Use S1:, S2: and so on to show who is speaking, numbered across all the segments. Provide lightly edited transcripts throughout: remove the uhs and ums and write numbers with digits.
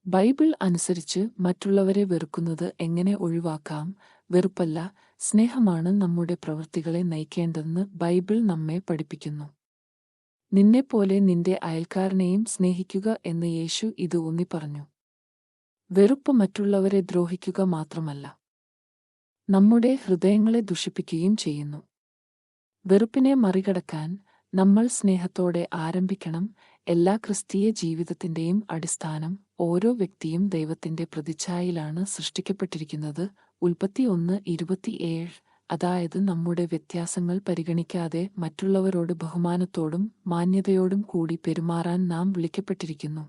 S1: Bible അനുസരിച്ച് മറ്റുള്ളവരെ വെറുക്കുന്നത് എങ്ങനെ ഒഴിവാക്കാം? വെറുപ്പല്ല, സ്നേഹമാണ് നമ്മുടെ പ്രവൃത്തികളെ നയിക്കേണ്ടതെന്ന് ബൈബിൾ നമ്മെ പഠിപ്പിക്കുന്നു. നിന്നെപ്പോലെ നിന്റെ അയൽക്കാരനെയും സ്നേഹിക്കുക എന്ന് യേശു ഇത് ഊന്നിപ്പറഞ്ഞു. വെറുപ്പ് മറ്റുള്ളവരെ ദ്രോഹിക്കുക മാത്രമല്ല, നമ്മുടെ ഹൃദയങ്ങളെ ദുഷിപ്പിക്കുകയും ചെയ്യുന്നു. വെറുപ്പിനെ മറികടക്കാൻ നമ്മൾ സ്നേഹത്തോടെ ആരംഭിക്കണം. എല്ലാ ക്രിസ്തീയ ജീവിതത്തിന്റെയും അടിസ്ഥാനം ഓരോ വ്യക്തിയും ദൈവത്തിന്റെ പ്രതിച്ഛായയിലാണ് സൃഷ്ടിക്കപ്പെട്ടിരിക്കുന്നത്. ഉൽപ്പത്തി 1:27. അതായത് നമ്മുടെ വ്യത്യാസങ്ങൾ പരിഗണിക്കാതെ മറ്റുള്ളവരോട് ബഹുമാനത്തോടും മാന്യതയോടും കൂടി പെരുമാറാൻ നാം വിളിക്കപ്പെട്ടിരിക്കുന്നു.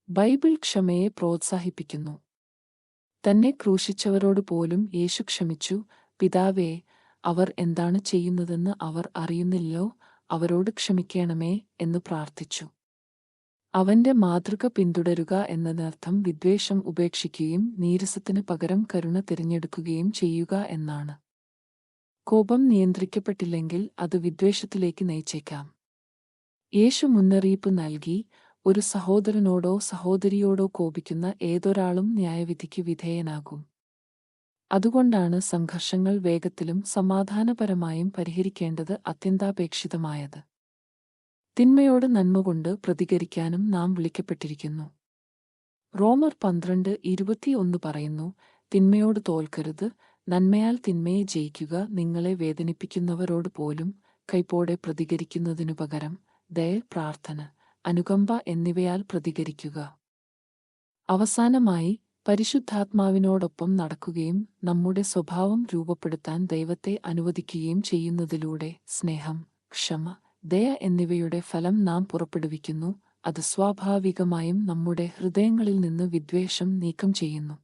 S1: ബൈബിൾ ക്ഷമയെ പ്രോത്സാഹിപ്പിക്കുന്നു. തന്നെ ക്രൂശിച്ചവരോട് പോലും യേശു ക്ഷമിച്ചു. പിതാവേ, അവർ എന്താണ് ചെയ്യുന്നതെന്ന് അവർ അറിയുന്നില്ലല്ലോ, അവരോട് ക്ഷമിക്കണമേ എന്ന് പ്രാർത്ഥിച്ചു. അവന്റെ മാതൃക പിന്തുടരുക എന്നതിനർത്ഥം വിദ്വേഷം ഉപേക്ഷിക്കുകയും നീരസത്തിന് പകരം കരുണ തിരഞ്ഞെടുക്കുകയും ചെയ്യുക എന്നാണ്. കോപം നിയന്ത്രിക്കപ്പെട്ടില്ലെങ്കിൽ അത് വിദ്വേഷത്തിലേക്ക് നയിച്ചേക്കാം. യേശു മുന്നറിയിപ്പ് നൽകി, ഒരു സഹോദരനോടോ സഹോദരിയോടോ കോപിക്കുന്ന ഏതൊരാളും ന്യായവിധിക്ക് വിധേയനാകും. അതുകൊണ്ടാണ് സംഘർഷങ്ങൾ വേഗത്തിലും സമാധാനപരമായും പരിഹരിക്കേണ്ടത് അത്യന്താപേക്ഷിതമായത്. തിന്മയോട് നന്മകൊണ്ട് പ്രതികരിക്കാനും നാം വിളിക്കപ്പെട്ടിരിക്കുന്നു. റോമർ 12:21 പറയുന്നു, തിന്മയോട് തോൽക്കരുത്, നന്മയാൽ തിന്മയെ ജയിക്കുക. നിങ്ങളെ വേദനിപ്പിക്കുന്നവരോട് പോലും കൈപ്പോടെ പ്രതികരിക്കുന്നതിനു പകരം ദയ, പ്രാർത്ഥന, അനുകമ്പ എന്നിവയാൽ പ്രതികരിക്കുക. അവസാനമായി, പരിശുദ്ധാത്മാവിനോടൊപ്പം നടക്കുകയും നമ്മുടെ സ്വഭാവം രൂപപ്പെടുത്താൻ ദൈവത്തെ അനുവദിക്കുകയും ചെയ്യുന്നതിലൂടെ സ്നേഹം, ക്ഷമ, ദയ എന്നിവയുടെ ഫലം നാം പുറപ്പെടുവിക്കുന്നു. അത് സ്വാഭാവികമായും നമ്മുടെ ഹൃദയങ്ങളിൽ നിന്ന് വിദ്വേഷം നീക്കം ചെയ്യുന്നു.